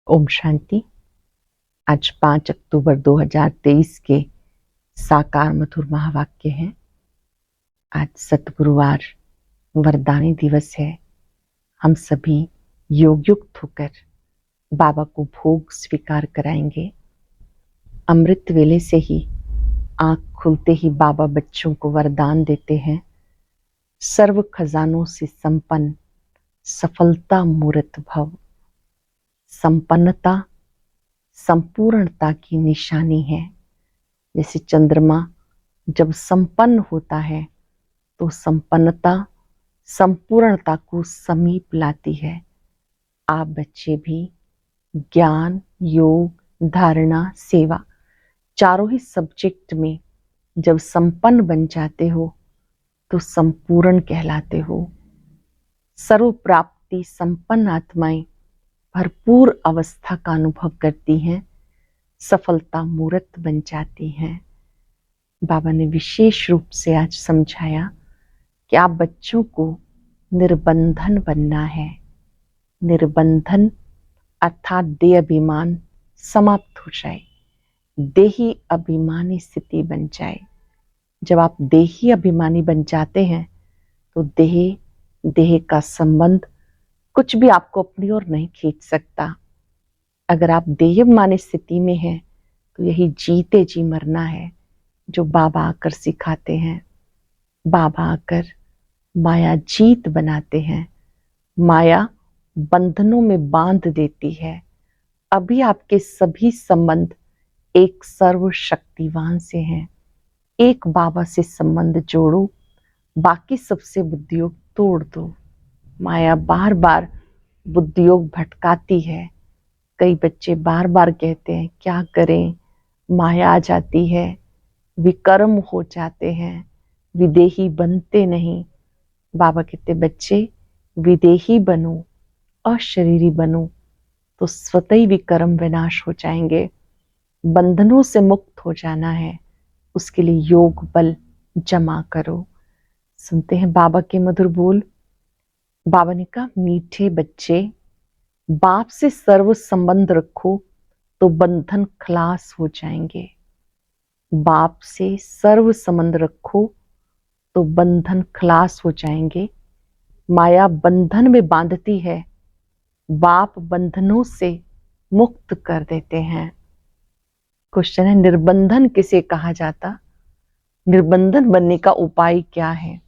ओम शांति। आज 5 अक्टूबर 2023 के साकार मधुर महावाक्य हैं। आज सतगुरुवार वरदानी दिवस है। हम सभी योग युक्त होकर बाबा को भोग स्वीकार कराएंगे। अमृत वेले से ही आंख खुलते ही बाबा बच्चों को वरदान देते हैं। सर्व खजानों से संपन्न सफलता मूर्त भव। संपन्नता संपूर्णता की निशानी है। जैसे चंद्रमा जब संपन्न होता है तो संपन्नता संपूर्णता को समीप लाती है। आप बच्चे भी ज्ञान, योग, धारणा, सेवा चारों ही सब्जेक्ट में जब संपन्न बन जाते हो तो संपूर्ण कहलाते हो। सर्व प्राप्ति संपन्न आत्माएं भरपूर अवस्था का अनुभव करती हैं, सफलता मूर्त बन जाती हैं। बाबा ने विशेष रूप से आज समझाया कि आप बच्चों को निर्बंधन बनना है। निर्बंधन अर्थात देह अभिमान समाप्त हो जाए, देही अभिमानी स्थिति बन जाए। जब आप देही अभिमानी बन जाते हैं तो देह का संबंध कुछ भी आपको अपनी ओर नहीं खींच सकता। अगर आप देहाभिमानी स्थिति में हैं तो यही जीते जी मरना है, जो बाबा आकर सिखाते हैं। बाबा आकर माया जीत बनाते हैं। माया बंधनों में बांध देती है। अभी आपके सभी संबंध एक सर्वशक्तिवान से हैं। एक बाबा से संबंध जोड़ो, बाकी सबसे बुद्धियोग तोड़ दो। माया बार बार बुद्धियोग भटकाती है। कई बच्चे बार बार कहते हैं क्या करें, माया आ जाती है, विकर्म हो जाते हैं, विदेही बनते नहीं। बाबा कहते बच्चे विदेही बनो, अशरीरी बनो तो स्वतः ही विकर्म विनाश हो जाएंगे। बंधनों से मुक्त हो जाना है, उसके लिए योग बल जमा करो। सुनते हैं बाबा के मधुर बोल। बाबा ने कहा मीठे बच्चे, बाप से सर्व संबंध रखो तो बंधन खलास हो जाएंगे। बाप से सर्व संबंध रखो तो बंधन खलास हो जाएंगे। माया बंधन में बांधती है, बाप बंधनों से मुक्त कर देते हैं। क्वेश्चन है, निर्बंधन किसे कहा जाता? निर्बंधन बनने का उपाय क्या है?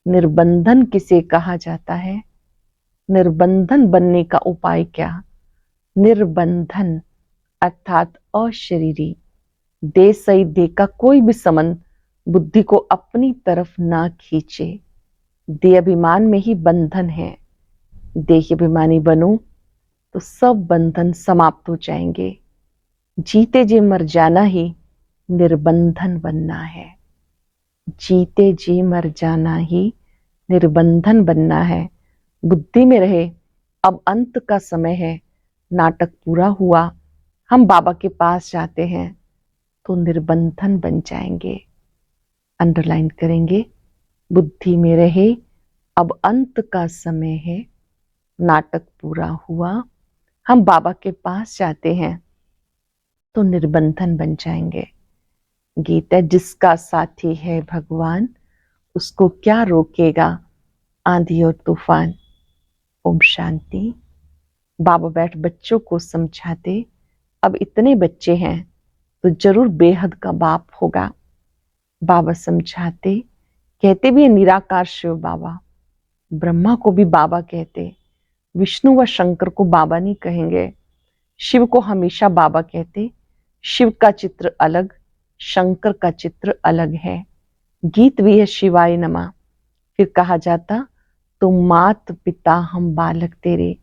निर्बंधन किसे कहा जाता है? निर्बंधन बनने का उपाय क्या? निर्बंधन अर्थात अशरीरी, देह सहित देह का कोई भी संबंध बुद्धि को अपनी तरफ ना खींचे। देह अभिमान में ही बंधन है। देह अभिमानी बनो तो सब बंधन समाप्त हो जाएंगे। जीते जी मर जाना ही निर्बंधन बनना है। जीते जी मर जाना ही निर्बंधन बनना है। बुद्धि में रहे अब अंत का समय है, नाटक पूरा हुआ, हम बाबा के पास जाते हैं तो निर्बंधन बन जाएंगे। अंडरलाइन करेंगे, बुद्धि में रहे अब अंत का समय है, नाटक पूरा हुआ, हम बाबा के पास जाते हैं तो निर्बंधन बन जाएंगे। गीता, जिसका साथी है भगवान उसको क्या रोकेगा आंधी और तूफान। ओम शांति। बाबा बैठ बच्चों को समझाते, अब इतने बच्चे हैं तो जरूर बेहद का बाप होगा। बाबा समझाते, कहते भी है निराकार शिव बाबा। ब्रह्मा को भी बाबा कहते, विष्णु व शंकर को बाबा नहीं कहेंगे। शिव को हमेशा बाबा कहते। शिव का चित्र अलग, शंकर का चित्र अलग है। गीत भी है शिवाय नमा। फिर कहा जाता, तुम मात पिता हम बालक तेरे।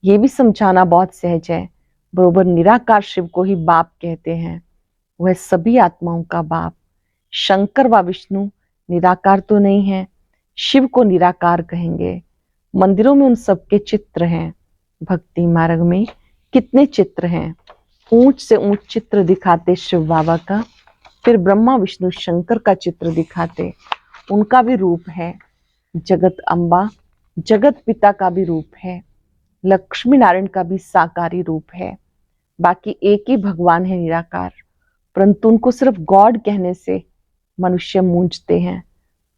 ये भी समझाना बहुत सहज है। बरोबर निराकार शिव को ही बाप कहते हैं, वह सभी आत्माओं का बाप। शंकर व विष्णु निराकार तो नहीं है, शिव को निराकार कहेंगे। मंदिरों में उन सबके चित्र हैं। भक्ति मार्ग में कितने चित्र हैं, ऊंच से ऊंच चित्र दिखाते शिव बाबा का। फिर ब्रह्मा विष्णु शंकर का चित्र दिखाते, उनका भी रूप है। जगत अम्बा जगत पिता का भी रूप है। लक्ष्मी नारायण का भी साकारी रूप है। बाकी एक ही भगवान है निराकार, परंतु उनको सिर्फ गॉड कहने से मनुष्य मूंझते हैं।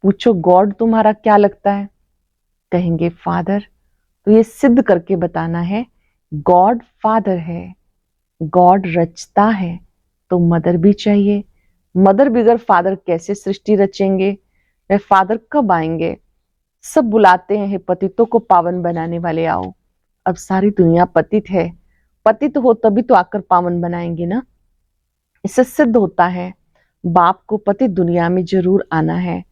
पूछो गॉड तुम्हारा क्या लगता है, कहेंगे फादर। तो ये सिद्ध करके बताना है गॉड फादर है। गॉड रचता है तो मदर भी चाहिए। मदर बिगर फादर कैसे सृष्टि रचेंगे, वह फादर कब आएंगे। सब बुलाते हैं, हे पतितों को पावन बनाने वाले आओ। अब सारी दुनिया पतित है, पतित हो तभी तो आकर पावन बनाएंगे ना। इससे सिद्ध होता है बाप को पतित दुनिया में जरूर आना है,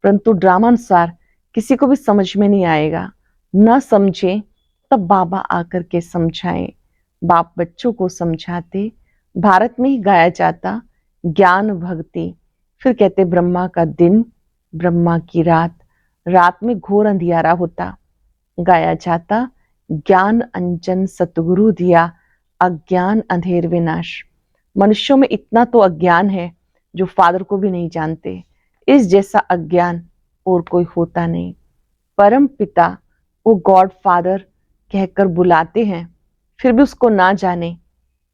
परंतु ड्रामानुसार किसी को भी समझ में नहीं आएगा। न समझे तब बाबा आकर के समझाएं। बाप बच्चों को समझाते। भारत में ही गाया जाता ज्ञान भक्ति। फिर कहते ब्रह्मा का दिन, ब्रह्मा की रात, रात में घोर अंधियारा होता। गाया जाता ज्ञान अंजन सतगुरु दिया, अज्ञान अंधेर विनाश। मनुष्यों में इतना तो अज्ञान है जो फादर को भी नहीं जानते। इस जैसा अज्ञान और कोई होता नहीं। परम पिता वो गॉड फादर कहकर बुलाते हैं, फिर भी उसको ना जाने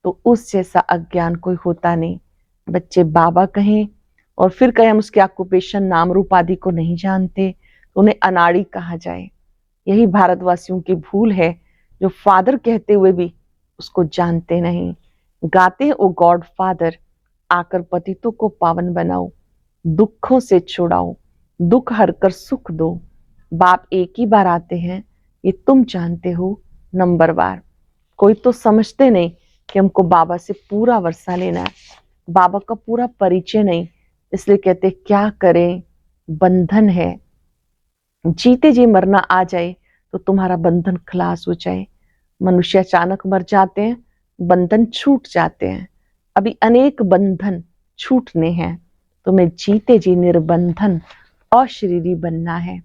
तो उस जैसा अज्ञान कोई होता नहीं। बच्चे बाबा कहें और फिर कहें हम उसके ऑक्यूपेशन नाम रूप आदि को नहीं जानते तो उन्हें अनाड़ी कहा जाए। यही भारतवासियों की भूल है, जो फादर कहते हुए भी उसको जानते नहीं। गाते हैं ओ गॉड फादर, आकर पतितों को पावन बनाओ, दुखों से छुड़ाओ, दुख हरकर सुख दो। बाप एक ही बार आते हैं, ये तुम जानते हो नंबर बार। कोई तो समझते नहीं कि हमको बाबा से पूरा वर्षा लेना है, बाबा का पूरा परिचय नहीं, इसलिए कहते क्या करें, बंधन है। जीते जी मरना आ जाए तो तुम्हारा बंधन खलास हो जाए। मनुष्य अचानक मर जाते हैं, बंधन छूट जाते हैं। अभी अनेक बंधन छूटने हैं, तुम्हें जीते जी निर्बंधन अशरीरी बनना है।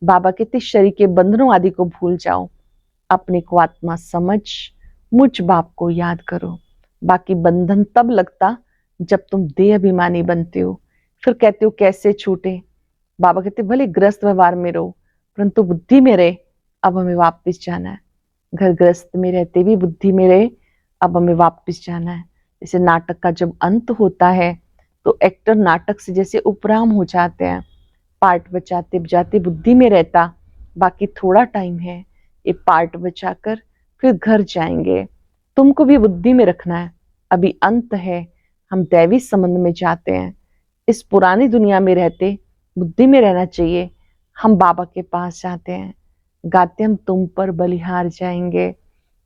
बाबा कहते शरीर के बंधनों आदि को भूल जाओ, अपने को आत्मा समझ मुझ बाप को याद करो। बाकी बंधन तब लगता जब तुम देह अभिमानी बनते हो। फिर कहते हो कैसे छूटे। बाबा कहते भले ग्रस्त व्यवहार में रहो, परंतु बुद्धि में रहे, अब हमें वापस जाना है। घर ग्रस्त में रहते भी बुद्धि में रहे, अब हमें वापस जाना है। जैसे नाटक का जब अंत होता है तो एक्टर नाटक से जैसे उपराम हो जाते हैं, पार्ट बचाते बचाते बुद्धि में रहता, बाकी थोड़ा टाइम है, ये पार्ट बचाकर फिर घर जाएंगे। तुमको भी बुद्धि में रखना है, अभी अंत है, हम दैवी संबंध में जाते हैं। इस पुरानी दुनिया में रहते बुद्धि में रहना चाहिए, हम बाबा के पास जाते हैं। गाते हम तुम पर बलिहार जाएंगे,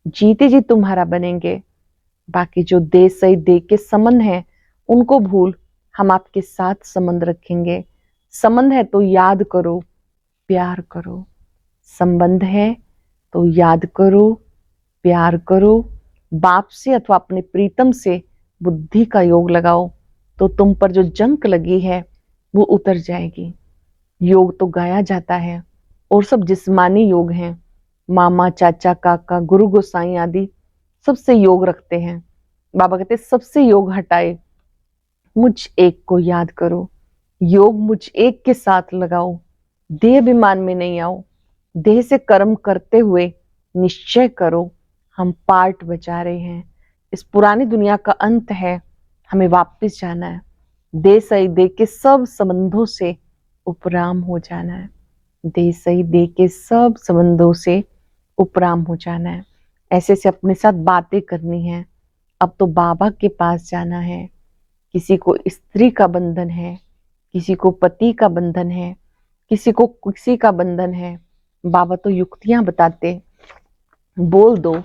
जीते जी तुम्हारा बनेंगे। बाकी जो दे सही दे के संबंध है उनको भूल, हम आपके साथ संबंध रखेंगे। संबंध है तो याद करो, प्यार करो। संबंध है तो याद करो, प्यार करो। बाप से अथवा अपने प्रीतम से बुद्धि का योग लगाओ तो तुम पर जो जंक लगी है वो उतर जाएगी। योग तो गाया जाता है और सब जिस्मानी योग हैं। मामा चाचा काका गुरु गोसाई आदि सबसे योग रखते हैं। बाबा कहते सबसे योग हटाए, मुझ एक को याद करो। योग मुझ एक के साथ लगाओ, देह अभिमान में नहीं आओ। देह से कर्म करते हुए निश्चय करो, हम पार्ट बचा रहे हैं। इस पुरानी दुनिया का अंत है, हमें वापस जाना है। दे सही दे के सब संबंधों से उपराम हो जाना है। दे सही दे के सब संबंधों से उपराम हो जाना है। ऐसे से अपने साथ बातें करनी है। अब तो बाबा के पास जाना है। किसी को स्त्री का बंधन है, किसी को पति का बंधन है, किसी को किसी का बंधन है। बाबा तो युक्तियां बताते, बोल दो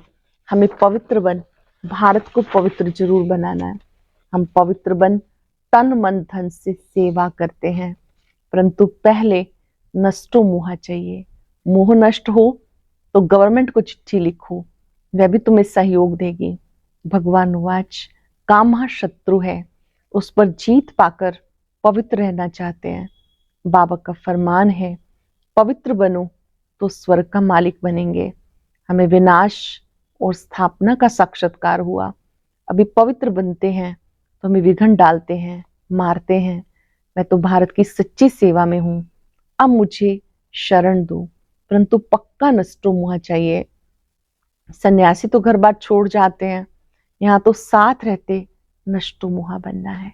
हमें पवित्र बन, भारत को पवित्र जरूर बनाना है। हम पवित्र बन तन मन धन से सेवा करते हैं, परंतु पहले नष्टो मोह चाहिए। मोह नष्ट हो तो गवर्नमेंट को चिट्ठी लिखो, वह भी तुम्हें सहयोग देगी। भगवान वाच काम शत्रु है, उस पर जीत पाकर पवित्र रहना चाहते हैं। बाबा का फरमान है पवित्र बनो तो स्वर्ग का मालिक बनेंगे। हमें विनाश और स्थापना का साक्षात्कार हुआ, अभी पवित्र बनते हैं तो हमें विघन डालते हैं, मारते हैं। मैं तो भारत की सच्ची सेवा में हूं, अब मुझे शरण दो, परंतु पक्का नष्टो मोह चाहिए। सन्यासी तो घर बार छोड़ जाते हैं, यहाँ तो साथ रहते नष्टो मुहा बनना है।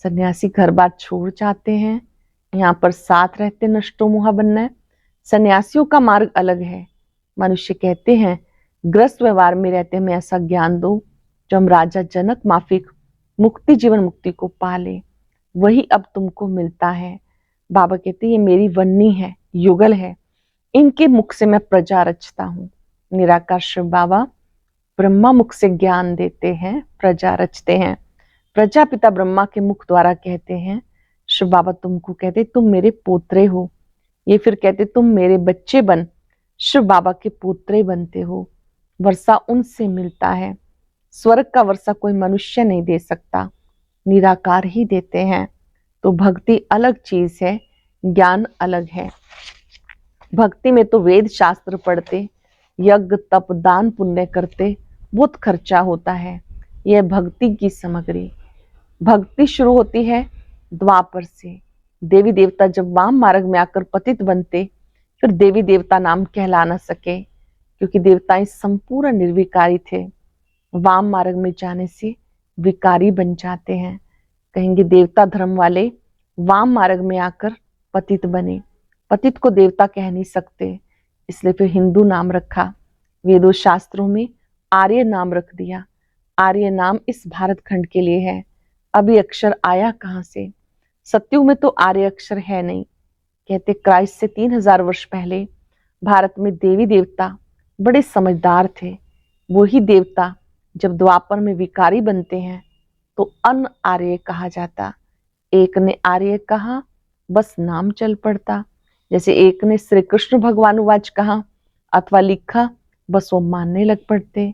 सन्यासी घर बार छोड़ जाते हैं, यहाँ पर साथ रहते नष्टो मुहा बनना है। सन्यासियों का मार्ग अलग है। मनुष्य कहते हैं ग्रस्त व्यवहार में रहते हमें ऐसा ज्ञान दो जो हम राजा जनक माफिक मुक्ति जीवन मुक्ति को पाले, वही अब तुमको मिलता है। बाबा कहते ये मेरी वन्नी है, युगल है, इनके मुख से मैं प्रजा रचता हूँ। निराकार शिव बाबा ब्रह्मा मुख से ज्ञान देते हैं, प्रजा रचते हैं। प्रजापिता ब्रह्मा के मुख द्वारा कहते हैं। शिव बाबा तुमको कहते तुम मेरे पोत्रे हो, ये फिर कहते तुम मेरे बच्चे बन शिव बाबा के पोत्रे बनते हो। वर्षा उनसे मिलता है, स्वर्ग का वर्षा कोई मनुष्य नहीं दे सकता, निराकार ही देते हैं। तो भक्ति अलग चीज है, ज्ञान अलग है। भक्ति में तो वेद शास्त्र पढ़ते, यज्ञ तप दान पुण्य करते बहुत खर्चा होता है। यह भक्ति की सामग्री। भक्ति शुरू होती है द्वापर से। देवी देवता जब वाम मार्ग में आकर पतित बनते, फिर देवी देवता नाम कहला न सके, क्योंकि देवताएं संपूर्ण निर्विकारी थे। वाम मार्ग में जाने से विकारी बन जाते हैं। कहेंगे देवता धर्म वाले वाम मार्ग में आकर पतित बने। पतित को देवता कह नहीं सकते, इसलिए फिर हिंदू नाम रखा। वेदों शास्त्रों में आर्य नाम रख दिया। आर्य नाम इस भारत खंड के लिए है। अभी अक्षर आया कहां से? सत्युग में तो आर्य अक्षर है नहीं। कहते क्राइस्ट से 3000 वर्ष पहले भारत में देवी देवता बड़े समझदार थे। वही देवता जब द्वापर में विकारी बनते हैं तो अन आर्य कहा जाता। एक ने आर्य कहा, बस नाम चल पड़ता। जैसे एक ने श्री कृष्ण भगवानुवाच कहा अथवा लिखा, बस वो मानने लग पड़ते।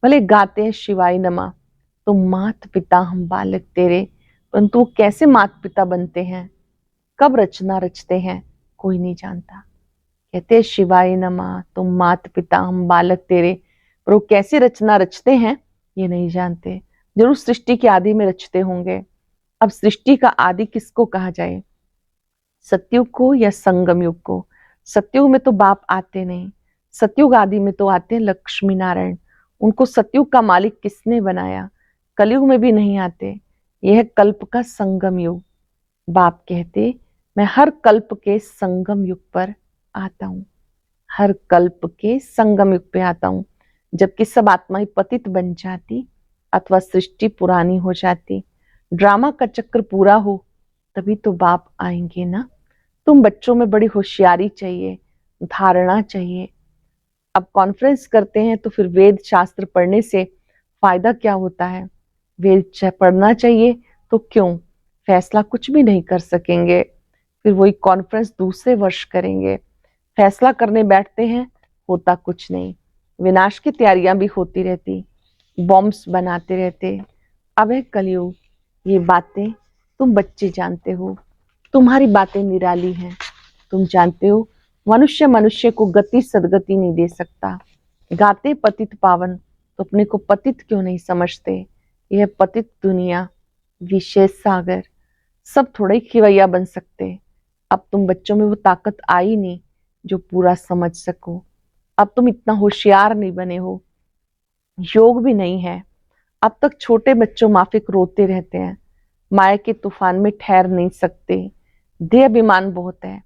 भले गाते हैं शिवाय नमा, तो मात पिता हम बालक तेरे, परंतु वो कैसे मात पिता बनते हैं, कब रचना रचते हैं, कोई नहीं जानता। कहते शिवाय नमा, तुम मात पिता हम बालक तेरे, पर वो कैसे रचना रचते हैं ये नहीं जानते। जरूर सृष्टि के आदि में रचते होंगे। अब सृष्टि का आदि किसको कहा जाए, सतयुग को या संगम युग को? सतयुग में तो बाप आते नहीं, सतयुग आदि में तो आते हैं लक्ष्मी नारायण। उनको सतयुग का मालिक किसने बनाया? कलयुग में भी नहीं आते। यह है कल्प का संगम युग। बाप कहते मैं हर कल्प के संगम युग पर आता हूँ, हर कल्प के संगम युग पे आता हूँ। जबकि सब आत्माएं पतित बन जाती अथवा सृष्टि पुरानी हो जाती, ड्रामा का चक्र पूरा हो, तभी तो बाप आएंगे ना। तुम बच्चों में बड़ी होशियारी चाहिए, धारणा चाहिए। अब कॉन्फ्रेंस करते हैं तो फिर वेद शास्त्र पढ़ने से फायदा क्या होता है? वेद पढ़ना चाहिए तो क्यों, फैसला कुछ भी नहीं कर सकेंगे, फिर वही कॉन्फ्रेंस दूसरे वर्ष करेंगे। फैसला करने बैठते हैं, होता कुछ नहीं। विनाश की तैयारियां भी होती रहती, बॉम्ब्स बनाते रहते। अब है कलयुग। ये बातें तुम बच्चे जानते हो, तुम्हारी बातें निराली हैं। तुम जानते हो मनुष्य मनुष्य को गति सदगति नहीं दे सकता। गाते पतित पावन, तो अपने को पतित क्यों नहीं समझते? यह पतित दुनिया, विशेष सागर, सब थोड़े खिवैया बन सकते। अब तुम बच्चों में वो ताकत आई नहीं जो पूरा समझ सको। अब तुम इतना होशियार नहीं बने हो, योग भी नहीं है। अब तक छोटे बच्चों माफिक रोते रहते हैं, माया के तूफान में ठहर नहीं सकते। देह अभिमान बहुत है,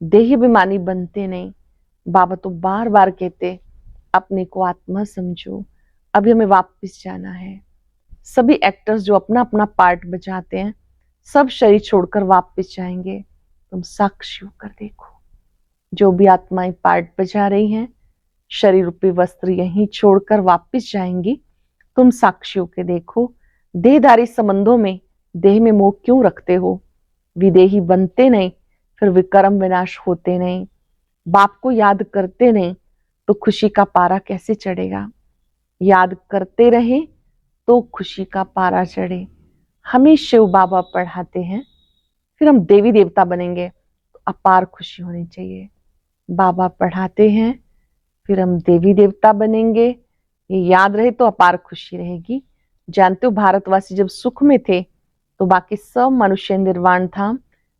देह अभिमानी बनते नहीं। बाबा तो बार बार कहते अपने को आत्मा समझो, अभी हमें वापस जाना है। सभी एक्टर्स जो अपना अपना पार्ट बजाते हैं, सब शरीर छोड़कर वापस जाएंगे। तुम साक्षी होकर देखो, जो भी आत्माएं पार्ट बजा रही हैं, शरीर रूपी वस्त्र यहीं छोड़कर वापस जाएंगी। तुम साक्षी होकर देखो, देहधारी संबंधों में देह में मोह क्यों रखते हो? विदेही बनते नहीं, फिर विक्रम विनाश होते नहीं। बाप को याद करते नहीं तो खुशी का पारा कैसे चढ़ेगा? याद करते रहे तो खुशी का पारा चढ़े। हमें शिव बाबा पढ़ाते हैं, फिर हम देवी देवता बनेंगे तो अपार खुशी होनी चाहिए। बाबा पढ़ाते हैं, फिर हम देवी देवता बनेंगे, ये याद रहे तो अपार खुशी रहेगी। जानते हो भारतवासी जब सुख में थे तो बाकी सब मनुष्य निर्वाण धाम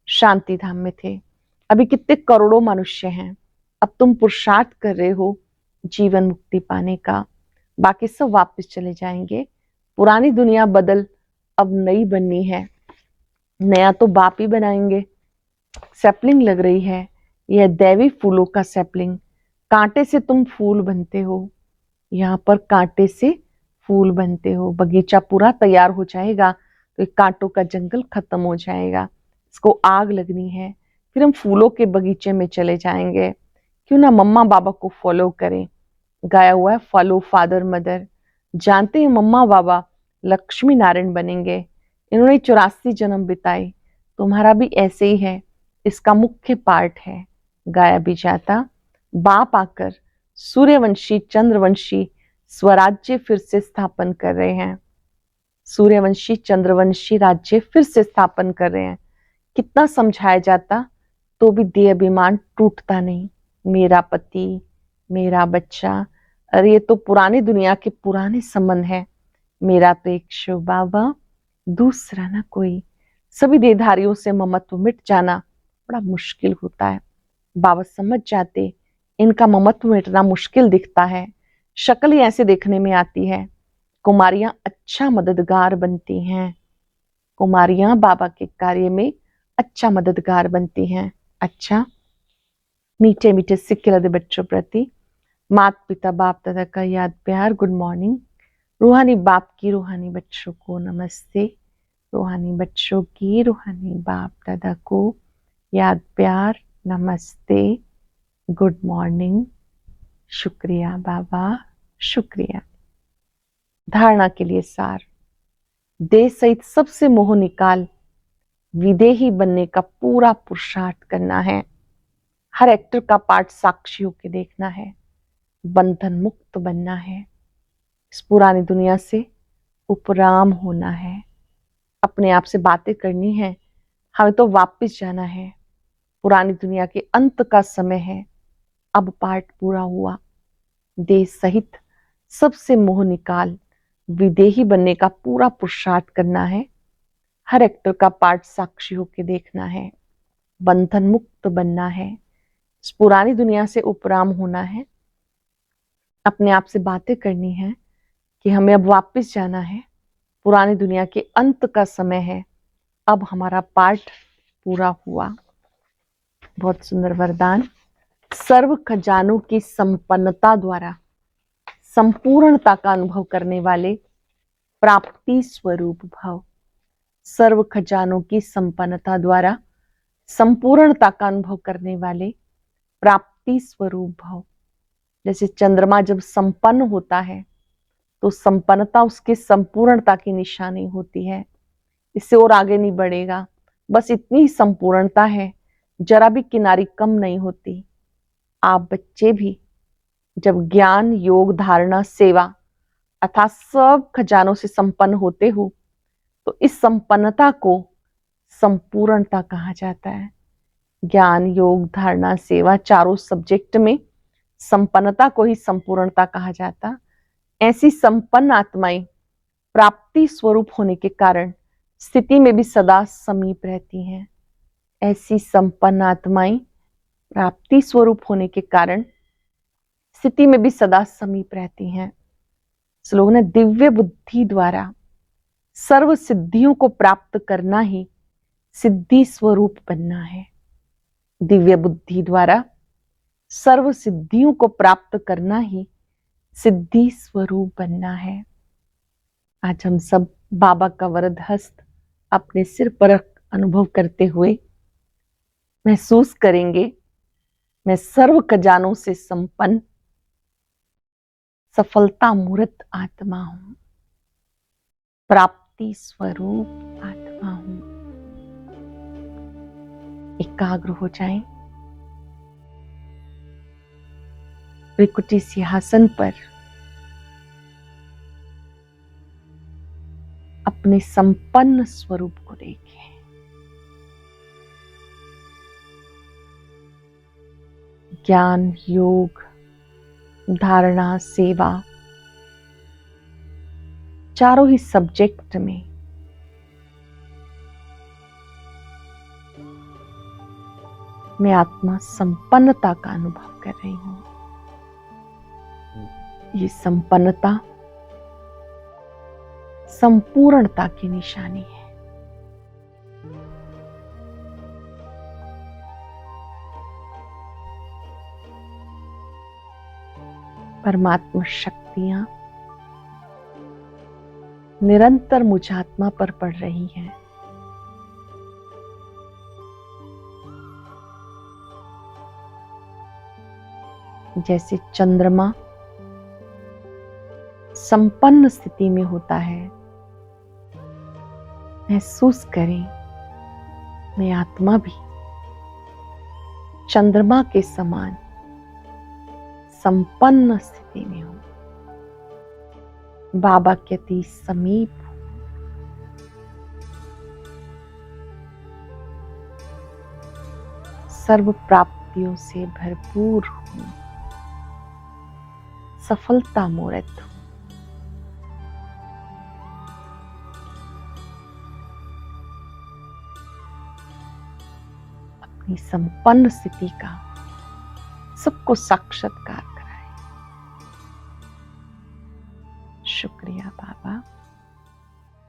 शांति धाम में थे। अभी कितने करोड़ों मनुष्य हैं। अब तुम पुरुषार्थ कर रहे हो जीवन मुक्ति पाने का। बाकी सब वापस चले जाएंगे। पुरानी दुनिया बदल, अब नई बननी है। नया तो बाप ही बनाएंगे। सैपलिंग लग रही है, यह दैवी फूलों का सैपलिंग। कांटे से तुम फूल बनते हो, यहाँ पर कांटे से फूल बनते हो। बगीचा पूरा तैयार हो जाएगा तो एक कांटों का जंगल खत्म हो जाएगा। इसको आग लगनी है, फिर हम फूलों के बगीचे में चले जाएंगे। क्यों ना मम्मा बाबा को फॉलो करें। गाया हुआ है फॉलो फादर मदर। जानते हैं मम्मा बाबा लक्ष्मी नारायण बनेंगे। इन्होंने 84 जन्म बिताए, तुम्हारा भी ऐसे ही है। इसका मुख्य पार्ट है। गाया भी जाता, बाप आकर सूर्यवंशी चंद्रवंशी स्वराज्य फिर से स्थापन कर रहे हैं। सूर्यवंशी चंद्रवंशी राज्य फिर से स्थापन कर रहे हैं। कितना समझाया जाता तो भी देह अभिमान टूटता नहीं। मेरा पति, मेरा बच्चा, अरे ये तो पुरानी दुनिया के पुराने संबंध है। मेरा तो एक शिव बाबा, दूसरा ना कोई। सभी देहधारियों से ममत्व मिट जाना बड़ा मुश्किल होता है। बाबा समझ जाते इनका ममत्व मिटना मुश्किल दिखता है। शक्ल ही ऐसे देखने में आती है। कुमारियां अच्छा मददगार बनती हैं। कुमारियां बाबा के कार्य में अच्छा मददगार बनती हैं। अच्छा, मीठे मीठे सिक्के लदे बच्चों प्रति माता पिता बाप दादा का याद प्यार गुड मॉर्निंग। रूहानी बाप की रूहानी बच्चों को नमस्ते। रूहानी बच्चों की रूहानी बाप दादा को याद प्यार नमस्ते गुड मॉर्निंग। शुक्रिया बाबा, शुक्रिया। धारणा के लिए सार। देह सहित सबसे मोह निकाल, विदेही बनने का पूरा पुरुषार्थ करना है। हर एक्टर का पार्ट साक्षी होकर देखना है। बंधन मुक्त बनना है। इस पुरानी दुनिया से उपराम होना है। अपने आप से बातें करनी है। हमें तो वापस जाना है। पुरानी दुनिया के अंत का समय है। अब पार्ट पूरा हुआ। देह सहित सबसे मोह निकाल, विदेही बनने का पूरा पुरुषार्थ करना है। हर एक्टर का पार्ट साक्षी होकर देखना है। बंधन मुक्त बनना है। इस पुरानी दुनिया से उपराम होना है। अपने आप से बातें करनी है कि हमें अब वापस जाना है। पुरानी दुनिया के अंत का समय है। अब हमारा पार्ट पूरा हुआ। बहुत सुंदर वरदान। सर्व खजानों की संपन्नता द्वारा संपूर्णता का अनुभव करने वाले प्राप्ति स्वरूप भव। सर्व खजानों की संपन्नता द्वारा संपूर्णता का अनुभव करने वाले प्राप्ति स्वरूप भव। जैसे चंद्रमा जब संपन्न होता है तो संपन्नता उसकी संपूर्णता की निशानी होती है। इससे और आगे नहीं बढ़ेगा। बस इतनी ही संपूर्णता है, जरा भी किनारी कम नहीं होती। आप बच्चे भी जब ज्ञान योग धारणा सेवा अर्थात सब खजानों से संपन्न होते हो तो इस संपन्नता को संपूर्णता कहा जाता है। ज्ञान योग धारणा सेवा चारों सब्जेक्ट में संपन्नता को ही संपूर्णता कहा जाता। ऐसी संपन्न आत्माएं प्राप्ति स्वरूप होने के कारण स्थिति में भी सदा समीप रहती हैं। ऐसी संपन्न आत्माएं प्राप्ति स्वरूप होने के कारण स्थिति में भी सदा समीप रहती हैं। श्लोक ने दिव्य बुद्धि द्वारा सर्व सिद्धियों को प्राप्त करना ही सिद्धि स्वरूप बनना है। दिव्य बुद्धि द्वारा सर्व सिद्धियों को प्राप्त करना ही सिद्धि स्वरूप बनना है। आज हम सब बाबा का वरद हस्त अपने सिर पर अनुभव करते हुए महसूस करेंगे, मैं सर्व खजानों से संपन्न सफलता मूर्त आत्मा हूं, प्राप्ति स्वरूप आत्मा हूं। एकाग्र हो जाएं। त्रिकुटी सिंहासन पर अपने संपन्न स्वरूप को देखें। ज्ञान योग धारणा सेवा चारों ही सब्जेक्ट में मैं आत्मा संपन्नता का अनुभव कर रही हूं। ये संपन्नता संपूर्णता की निशानी है। परमात्मा शक्तियां निरंतर मुझ आत्मा पर पड़ रही हैं। जैसे चंद्रमा संपन्न स्थिति में होता है, महसूस करें मैं आत्मा भी चंद्रमा के समान संपन्न स्थिति में हूं, बाबा के अति समीप हूं। सर्व प्राप्तियों से भरपूर हूं, सफलता मूर्त हूं। अपनी संपन्न स्थिति का सबको साक्षात्कार कराएं। शुक्रिया बाबा,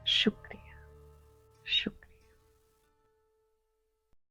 शुक्रिया।